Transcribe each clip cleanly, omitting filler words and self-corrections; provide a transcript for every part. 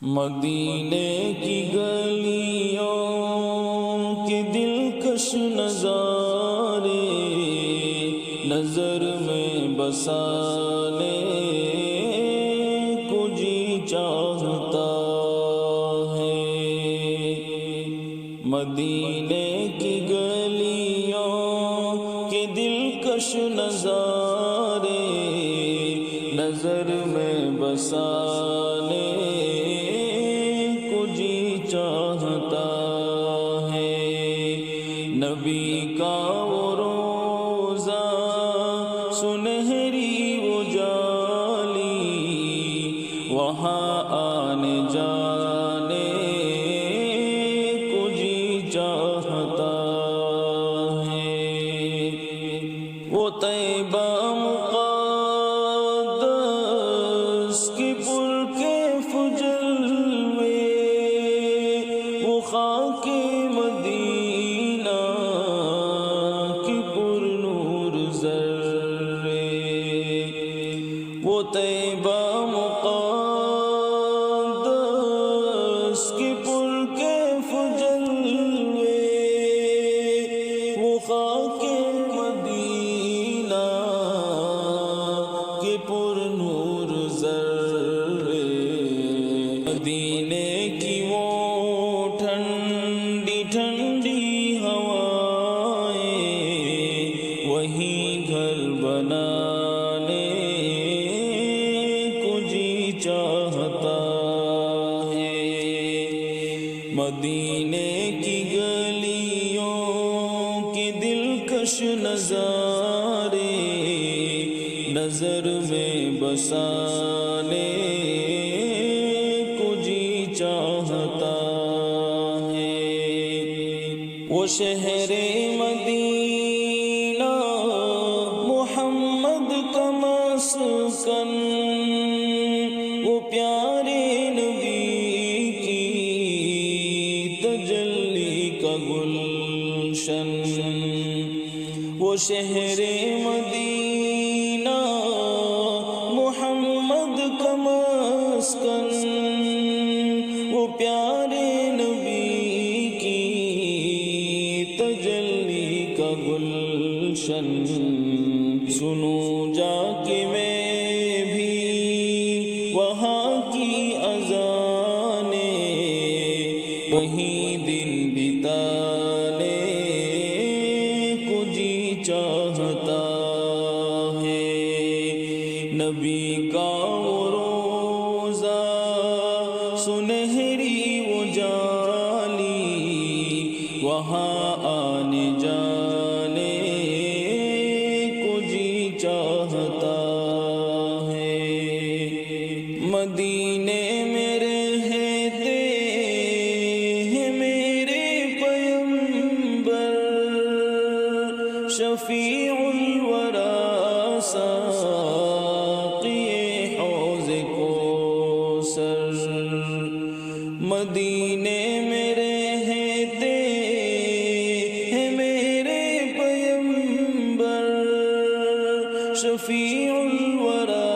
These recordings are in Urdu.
مدینے کی گلیوں کے دلکش نظارے نظر میں بسانے کو جی چاہتا ہے۔ مدینے کی گلیوں کے دلکش نظارے نظر میں بسانے چاہتا ہے۔ نبی کا وہ روزہ سنہری وہ جالی وہاں آنے جانے کو جی چاہتا ہے۔ وہ طیبہ مقدس کی پرکیف جلوے خاک مدینہ کی پر نور ذرے، وہ طیبہ مقدس کی پرکیف جلوے، وہ خاک مدینہ کی پر نور ذرے۔ مدینے کی وہ ٹھنڈی ٹھنڈی ہوائیں وہیں گھر بنانے کو جی چاہتا ہے۔ مدینے کی گلیوں کے دلکش نظارے نظر میں بسانے کو جی چاہتا ہے۔ وہ شہر مدینہ محمد کا مسکن، وہ پیارے نبی کی تجلی کا گلشن، وہ شہر مدینہ محمد کا مسکن، وہ پیارے تجلی کا گلشن۔ سنوں جا کے میں بھی وہاں کی اذانیں وہیں دن بتانے کو جی چاہتا ہے۔ نبی کا وہ روزہ سنہری وہ جالی وہاں آنے جانے کو جی چاہتا ہے۔ مدینے میں رہتے ہیں میرے پیغمبر، شفیع الورا ساقی حوض کوثر۔ مدینے میں رہتے ہیں میرے پیغمبر، شفیع الورا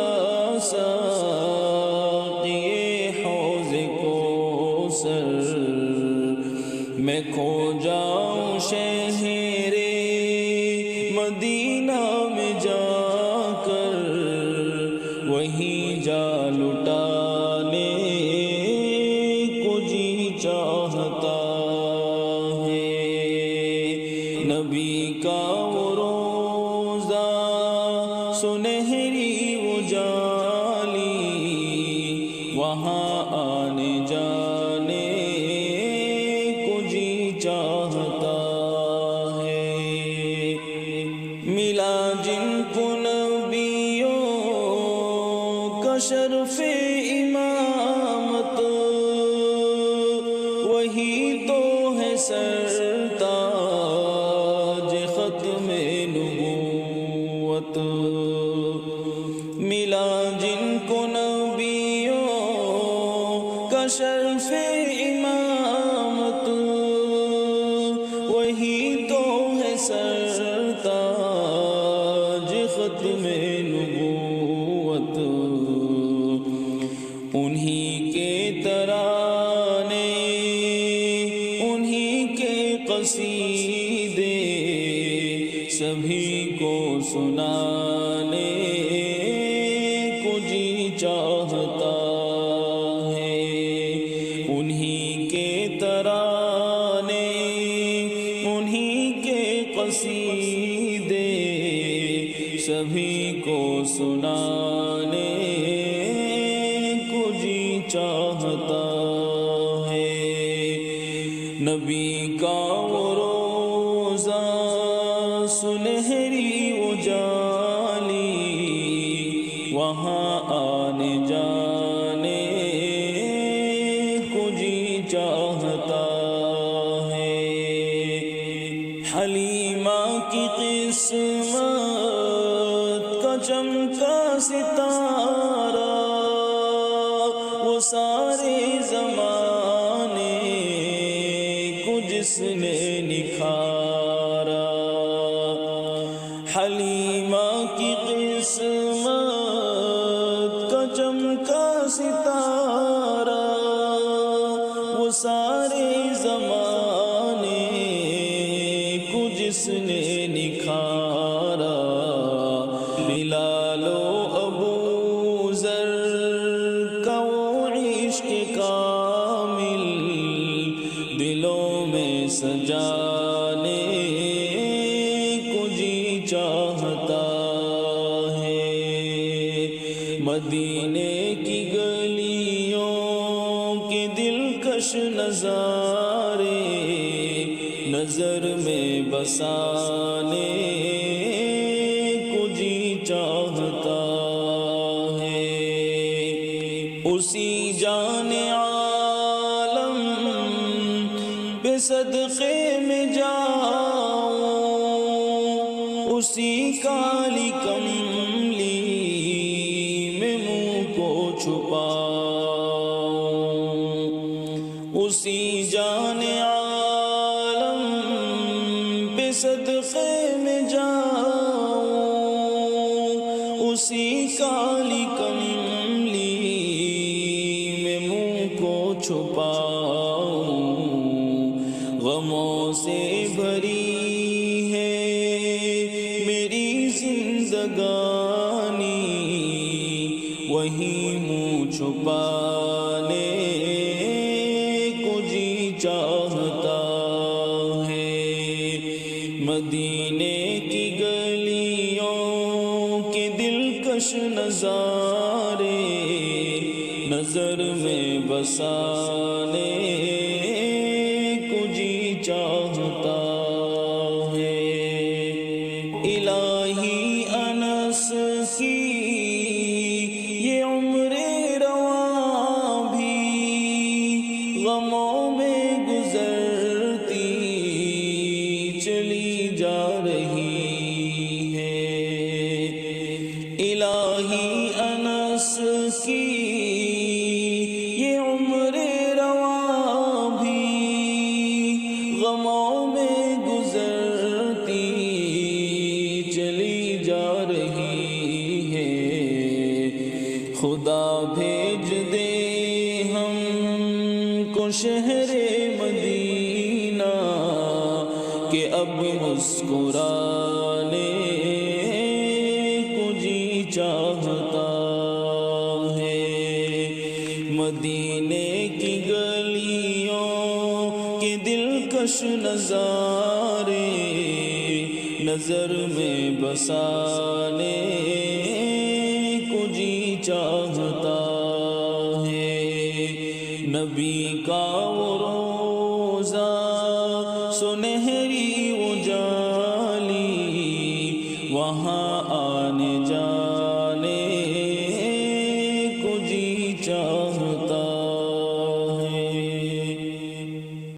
ساقی حوض کوثر۔ میں کھو جاؤں شہر مدینہ میں جا کر وہیں جا لٹانے کو جی چاہتا ہے۔ نبی کا وہ روزہ سنہری وہ جالی وہاں آنے جانے کو جی چاہتا ہے۔ ملا جن کو نبیوں کا شرف امامت، وہی تو ہے سرتاج ختم نبوت۔ ملا جن کو نبیوں کا شرف امامت، وہی تو ہے سرتاج ختم نبوت۔ انہی کے طرح چاہتا ہے، نبی کا وہ روزہ سنہری اجالی، وہاں آنے جانے کو جی چاہتا ہے۔ حلیمہ کی قسمت کا چمکا ستارہ، وہ سارے زمانے کو جس نے نکھارا، حلیمہ کی قسمت کا چمکا ستارہ، وہ سارے زمانے کو جس نے نکھارا، بلال و ابو ذر کا وہ عشق کامل دلوں میں سجانے کو جی چاہتا ہے۔ مدینے کی گلیوں کے دلکش نظارے نظر میں بسانے کو جی چاہتا ہے۔ اسی جان عالم پہ صدقے میں جاؤں، اسی کالی کملی میں منہ کو چھپاؤں، اسی جان عالم پہ صدقے میں جاؤں، اسی کالی کملی میں منہ کو چھپاؤں۔ غموں سے بھری ہے میری زندگانی، وہیں منہ چھپانے کو جی چاہتا ہے۔ مدینے کی گلیوں کے دلکش نظارے نظر میں بسانے کو جی چاہتا ہے۔ الہی انس کی یہ عمر رواں بھی غموں میں گزرتی چلی جا رہی ہے۔ الہی انس کی یہ عمر رواں بھی غموں میں گزرتی چلی جا رہی ہے۔ خدا بھیج دے ہم کو شہر مدینہ کہ اب مسکرانے کو جی چاہتا ہے۔ مدینے کی گلیوں کے دلکش نظارے نظر میں بسانے کو جی چاہتا ہے۔ نبی کا وہ روزہ